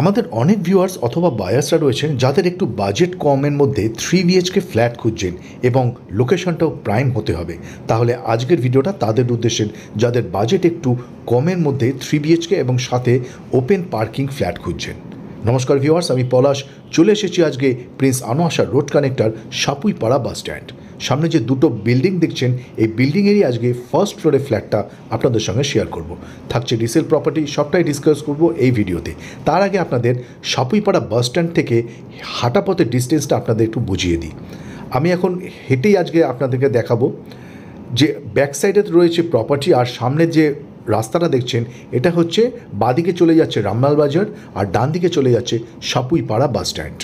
আমাদের অনেক ভিউয়ার্স অথবা বায়ার্সরা রয়েছেন যাদের একটু বাজেট কমের মধ্যে 3 BHK ফ্ল্যাট খুঁজছেন এবং লোকেশনটাও প্রাইম হতে হবে। তাহলে আজকের ভিডিওটা তাদের উদ্দেশ্যে যাদের বাজেট একটু কমের মধ্যে 3 BHK এবং সাথে ওপেন পার্কিং ফ্ল্যাট খুঁজছেন। নমস্কার ভিউয়ার্স, আমি পলাশ চলে এসেছি আজকে Prince Anwar road connector Sapuipara bus stand. সামনে যে দুটো বিল্ডিং দেখছেন এই বিল্ডিংয়েরই আজকে ফার্স্ট ফ্লোরে ফ্ল্যাটটা আপনাদের সঙ্গে শেয়ার করব। থাকছে রিসেল প্রপার্টি, সবটাই ডিসকাস করব এই ভিডিওতে। তার আগে আপনাদের সাপুইপাড়া বাস স্ট্যান্ড থেকে হাঁটা পথের ডিস্টেন্সটা আপনাদের একটু বুঝিয়ে দিই। আমি এখন হেঁটেই আজকে আপনাদেরকে দেখাবো যে ব্যাক সাইডে রয়েছে প্রপার্টি, আর সামনে যে রাস্তাটা দেখছেন এটা হচ্ছে বাঁদিকে চলে যাচ্ছে রামলাল বাজার আর ডান দিকে চলে যাচ্ছে সাপুইপাড়া বাস স্ট্যান্ড।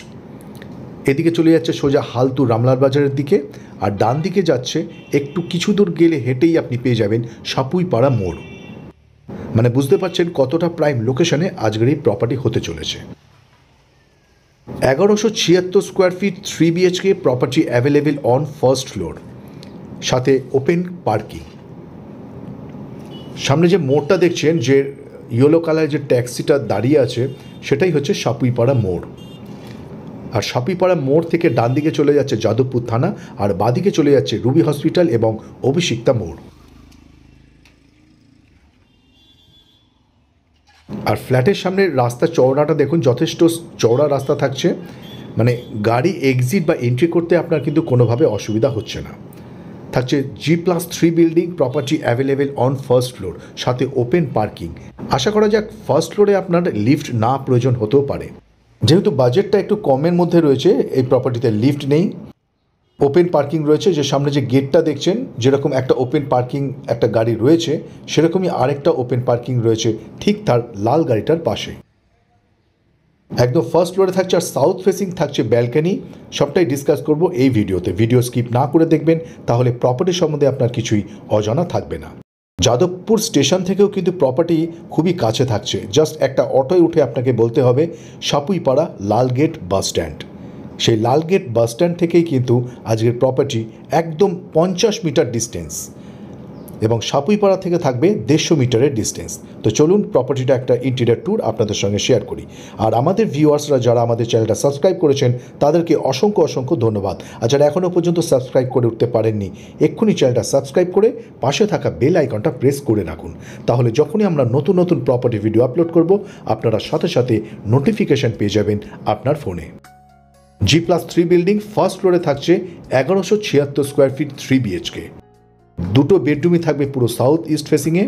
এদিকে চলে যাচ্ছে সোজা হালতু রামলাল বাজারের দিকে, আর ডান দিকে যাচ্ছে একটু কিছু দূর গেলে হেঁটেই আপনি পেয়ে যাবেন সাপুইপাড়া মোড়। মানে বুঝতে পারছেন কতটা প্রাইম লোকেশনে আজকের এই প্রপার্টি হতে চলেছে। 1176 square feet 3 BHK property available on first floor, সাথে ওপেন পার্কিং। সামনে যে মোড়টা দেখছেন, যে ইয়েলো কালারের যে ট্যাক্সিটা দাঁড়িয়ে আছে সেটাই হচ্ছে সাপুইপাড়া মোড়। আর সাপুইপাড়া মোড় থেকে ডান দিকে চলে যাচ্ছে যাদবপুর থানা, আর বাঁদিকে চলে যাচ্ছে রুবি হসপিটাল এবং অভিষিক্তা মোড়। আর ফ্ল্যাটের সামনে রাস্তা চওড়াটা দেখুন, যথেষ্ট চওড়া রাস্তা থাকছে, মানে গাড়ি এক্সিট বা এন্ট্রি করতে আপনার কিন্তু কোনোভাবে অসুবিধা হচ্ছে না। থাকছে G+3 building, property available on first floor, সাথে ওপেন পার্কিং। আশা করা যাক ফার্স্ট ফ্লোরে আপনার লিফট না প্রয়োজন হতেও পারে। যেহেতু বাজেটটা একটু কমের মধ্যে রয়েছে, এই প্রপার্টিতে লিফট নেই, ওপেন পার্কিং রয়েছে। যে সামনে যে গেটটা দেখছেন, যেরকম একটা ওপেন পার্কিং একটা গাড়ি রয়েছে সেরকমই আরেকটা ওপেন পার্কিং রয়েছে ঠিক তার লাল গাড়িটার পাশে। একদম ফার্স্ট ফ্লোরে থাকছে, আর সাউথ ফেসিং থাকছে ব্যালকনি। সবটাই ডিসকাস করব এই ভিডিওতে। ভিডিও স্কিপ না করে দেখবেন, তাহলে প্রপার্টি সম্বন্ধে আপনার কিছুই অজানা থাকবে না। যাদবপুর স্টেশন থেকেও কিন্তু প্রপার্টি খুবই কাছে থাকছে। জাস্ট একটা অটোয় উঠে আপনাকে বলতে হবে সাপুইপাড়া লালগেট বাস স্ট্যান্ড। সেই লালগেট বাস স্ট্যান্ড থেকেই কিন্তু আজকের প্রপার্টি একদম 50 মিটার ডিস্টেন্স, এবং সাপুইপাড়া থেকে থাকবে 150 মিটারের ডিস্টেন্স। তো চলুন প্রপার্টিটা একটা ইন্টেরিয়র ট্যুর আপনাদের সঙ্গে শেয়ার করি। আর আমাদের ভিউয়ার্সরা যারা আমাদের চ্যানেলটা সাবস্ক্রাইব করেছেন তাদেরকে অসংখ্য অসংখ্য ধন্যবাদ। আর যারা এখনও পর্যন্ত সাবস্ক্রাইব করে উঠতে পারেননি, এক্ষুনি চ্যানেলটা সাবস্ক্রাইব করে পাশে থাকা বেল আইকনটা প্রেস করে রাখুন। তাহলে যখনই আমরা নতুন নতুন প্রপার্টি ভিডিও আপলোড করব, আপনারা সাথে সাথে নোটিফিকেশান পেয়ে যাবেন আপনার ফোনে। G+3 বিল্ডিং, ফার্স্ট ফ্লোরে থাকছে 1176 স্কোয়ার ফিট 3 BHK। দুটো বেডরুমই থাকবে পুরো সাউথ ইস্ট ফেসিংয়ে,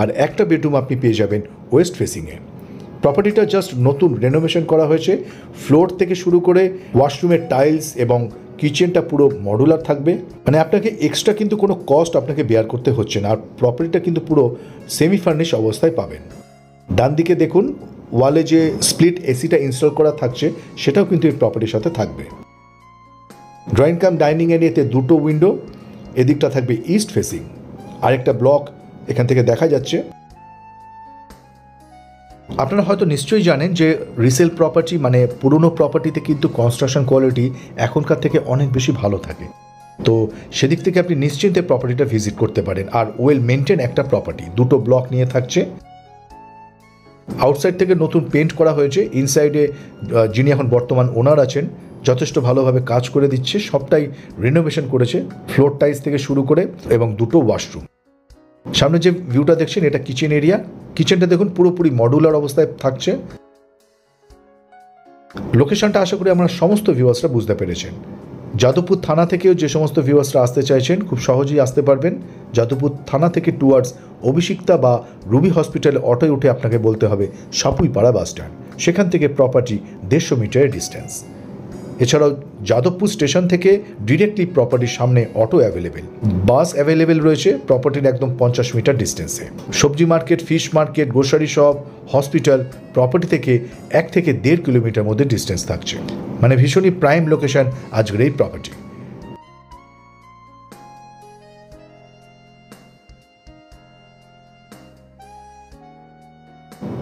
আর একটা বেডরুম আপনি পেয়ে যাবেন ওয়েস্ট ফেসিংয়ে। প্রপার্টিটা জাস্ট নতুন রেনোভেশন করা হয়েছে। ফ্লোর থেকে শুরু করে ওয়াশরুমের টাইলস এবং কিচেনটা পুরো মডুলার থাকবে। মানে আপনাকে এক্সট্রা কিন্তু কোনো কস্ট আপনাকে বেয়ার করতে হচ্ছে না। আর প্রপার্টিটা কিন্তু পুরো সেমি ফার্নিশ অবস্থায় পাবেন। ডান দিকে দেখুন, ওয়ালে যে স্প্লিট এসিটা ইনস্টল করা থাকছে সেটাও কিন্তু এই প্রপার্টির সাথে থাকবে। ড্রয়িং কাম ডাইনিং এরিয়াতে দুটো উইন্ডো, এদিকটা থাকবে ইস্ট ফেসিং। আরেকটা ব্লক এখান থেকে দেখা যাচ্ছে। আপনারা হয়তো নিশ্চয়ই জানেন যে রিসেল প্রপার্টি মানে পুরনো প্রপার্টিতে কিন্তু কনস্ট্রাকশন কোয়ালিটি এখনকার থেকে অনেক বেশি ভালো থাকে। তো সেদিক থেকে আপনি নিশ্চিন্তে প্রপার্টিটা ভিজিট করতে পারেন। আর ওয়েল মেনটেন একটা প্রপার্টি, দুটো ব্লক নিয়ে থাকছে। আউটসাইড থেকে নতুন পেন্ট করা হয়েছে। ইনসাইডে যিনি এখন বর্তমান ওনার আছেন যথেষ্ট ভালোভাবে কাজ করে দিচ্ছে, সবটাই রিনোভেশন করেছে, ফ্লোর টাইলস থেকে শুরু করে, এবং দুটো ওয়াশরুম। সামনে যে ভিউটা দেখছেন এটা কিচেন এরিয়া। কিচেনটা দেখুন পুরোপুরি মডুলার অবস্থায় থাকছে। লোকেশনটা আশা করি আমরা সমস্ত ভিউয়ার্সরা বুঝতে পেরেছেন। যাদবপুর থানা থেকেও যে সমস্ত ভিউয়ার্সরা আসতে চাইছেন খুব সহজেই আসতে পারবেন। যাদবপুর থানা থেকে টুয়ার্ডস অভিষিক্তা বা রুবি হসপিটালে অটোয় উঠে আপনাকে বলতে হবে সাপুইপাড়া বাস স্ট্যান্ড। সেখান থেকে প্রপার্টি 150 মিটারের ডিস্টেন্স। এছাড়াও যাদবপুর স্টেশন থেকে ডিরেক্টলি প্রপার্টির সামনে অটো অ্যাভেলেবেল, বাস অ্যাভেলেবেল রয়েছে প্রপার্টির একদম 50 মিটার ডিস্টেন্সে। সবজি market, fish market, grocery shop, hospital property থেকে 1 থেকে 1.5 কিলোমিটার মধ্যে ডিস্টেন্স থাকছে। মানে ভীষণই প্রাইম লোকেশন আজকের এই প্রপার্টি।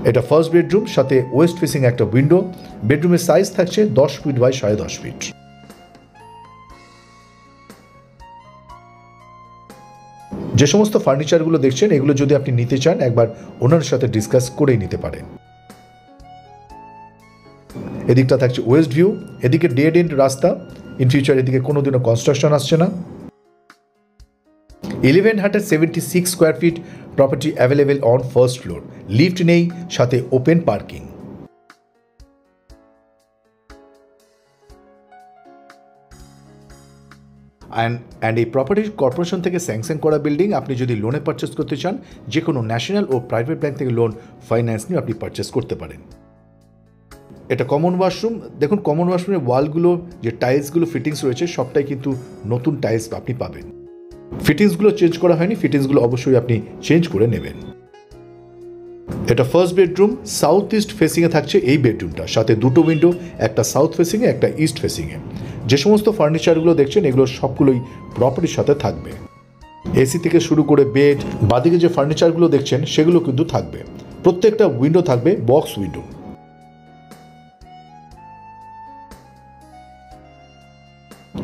এটা ফার্স্ট বেডরুম, সাথে ওয়েস্ট ফেসিং একটা উইন্ডো। বেডরুমের সাইজ থাকছে 10 ফিট বাই 10.5 ফিট। যে সমস্ত ফার্নিচারগুলো দেখছেন এগুলো যদি আপনি নিতে চান একবার ওনার সাথে ডিসকাস করেই নিতে পারেন। এদিকটা থাকছে ওয়েস্ট ভিউ, এদিকে ডেড এন্ড রাস্তা, ইন ফিউচার এদিকে কোনোদিনও কনস্ট্রাকশন আসছে না। 1176 square feet property available on first floor, lift নেই, সাথে ওপেন পার্কিং। অ্যান্ড এই প্রপার্টি কর্পোরেশন থেকে স্যাংশন করা বিল্ডিং। আপনি যদি লোনে পারচেস করতে চান, যে কোনো ন্যাশনাল ও প্রাইভেট ব্যাংক থেকে লোন ফাইন্যান্স নিয়ে আপনি পারচেস করতে পারেন। এটা কমন ওয়াশরুম। দেখুন কমন ওয়াশরুমের ওয়ালগুলো যে টাইলসগুলো ফিটিংস রয়েছে সবটাই কিন্তু নতুন টাইলস আপনি পাবেন। ফিটিংসগুলো চেঞ্জ করা হয়নি, ফিটিংসগুলো অবশ্যই আপনি চেঞ্জ করে নেবেন। এটা ফার্স্ট বেডরুম, সাউথ ইস্ট ফেসিংয়ে থাকছে এই বেডরুমটা, সাথে দুটো উইন্ডো, একটা সাউথ ফেসিংয়ে একটা ইস্ট ফেসিংয়ে। যে সমস্ত ফার্নিচারগুলো দেখছেন এগুলো সবগুলোই প্রপার্টির সাথে থাকবে। এসি থেকে শুরু করে বেড, বাদিকে যে ফার্নিচারগুলো দেখছেন সেগুলো কিন্তু থাকবে। প্রত্যেকটা উইন্ডো থাকবে বক্স উইন্ডো।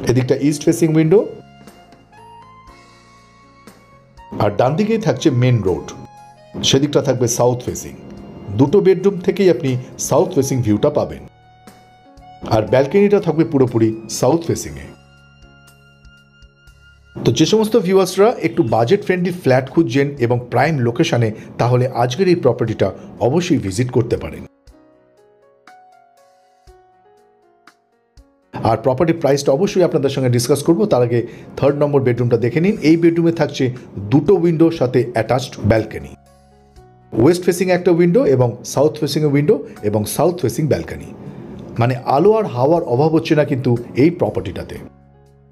এদিকটা ইস্ট ফেসিং উইন্ডো, আর ডান দিকেই থাকছে মেন রোড, সেদিকটা থাকবে সাউথ ফেসিং। দুটো বেডরুম থেকেই আপনি সাউথ ফেসিং ভিউটা পাবেন, আর ব্যালকনিটা থাকবে পুরোপুরি সাউথ ফেসিংয়ে। তো যে সমস্ত ভিউয়ার্সরা একটু বাজেট ফ্রেন্ডলি ফ্ল্যাট খুঁজছেন এবং প্রাইম লোকেশনে, তাহলে আজকের এই প্রপার্টিটা অবশ্যই ভিজিট করতে পারেন। আর প্রপার্টি প্রাইসটা অবশ্যই আপনাদের সঙ্গে ডিসকাস করব, তার আগে থার্ড নম্বর বেডরুমটা দেখে নিন। এই বেডরুমে থাকছে দুটো উইন্ডো, সাথে অ্যাটাচড ব্যালকনি। ওয়েস্ট ফেসিং একটা উইন্ডো এবং সাউথ ফেসিং উইন্ডো এবং সাউথ ফেসিং ব্যালকনি। মানে আলো আর হাওয়ার অভাব হচ্ছে না কিন্তু এই প্রপার্টিটাতে।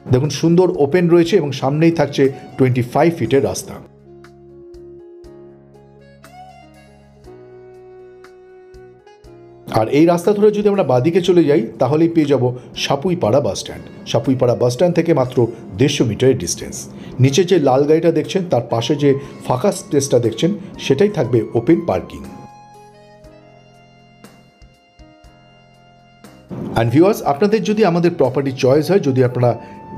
দেখুন সুন্দর ওপেন রয়েছে এবং সামনেই থাকছে 25 ফিটের রাস্তা। আর এই রাস্তা ধরে যদি আমরা বাদিকে চলে যাই তাহলেই পেয়ে যাব Sapuipara bus stand. Sapuipara bus stand থেকে মাত্র 150 মিটারের ডিস্টেন্স। নিচে যে লাল গাড়িটা দেখছেন তার পাশে যে ফাঁকা স্পেসটা দেখছেন সেটাই থাকবে ওপেন পার্কিং। অ্যান্ড ভিউয়ার্স, আপনাদের যদি আমাদের প্রপার্টি চয়েস হয়, যদি আপনারা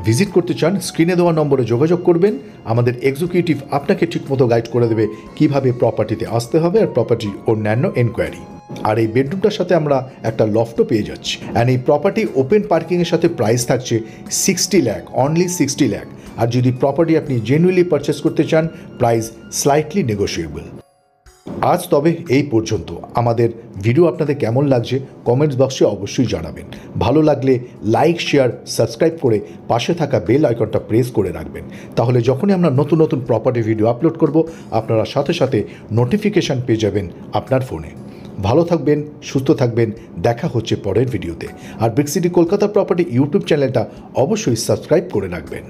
ভিজিট করতে চান, স্ক্রিনে দেওয়া নম্বরে যোগাযোগ করবেন। আমাদের এক্সিকিউটিভ আপনাকে ঠিকমতো গাইড করে দেবে কিভাবে প্রপার্টিতে আসতে হবে আর প্রপার্টির অন্যান্য এনকোয়ারি। আর এই বেডরুমটার সাথে আমরা একটা লফটও পেয়ে যাচ্ছি। অ্যান্ড এই প্রপার্টি ওপেন পার্কিংয়ের সাথে প্রাইস থাকছে 60 লাখ, অনলি 60 লাখ। আর যদি প্রপার্টি আপনি জেনুইনলি পারচেস করতে চান, প্রাইস স্লাইটলি নেগোশিয়েবল। আজ তবে এই পর্যন্ত। আমাদের ভিডিও আপনাদের কেমন লাগছে কমেন্টস বক্সে অবশ্যই জানাবেন। ভালো লাগলে লাইক, শেয়ার, সাবস্ক্রাইব করে পাশে থাকা বেল আইকনটা প্রেস করে রাখবেন। তাহলে যখনই আমরা নতুন নতুন প্রপার্টি ভিডিও আপলোড করব, আপনারা সাথে সাথে নোটিফিকেশান পেয়ে যাবেন আপনার ফোনে। ভালো থাকবেন, সুস্থ থাকবেন, দেখা হচ্ছে পরের ভিডিওতে। আর big city Kolkata property YouTube চ্যানেলটা অবশ্যই সাবস্ক্রাইব করে রাখবেন।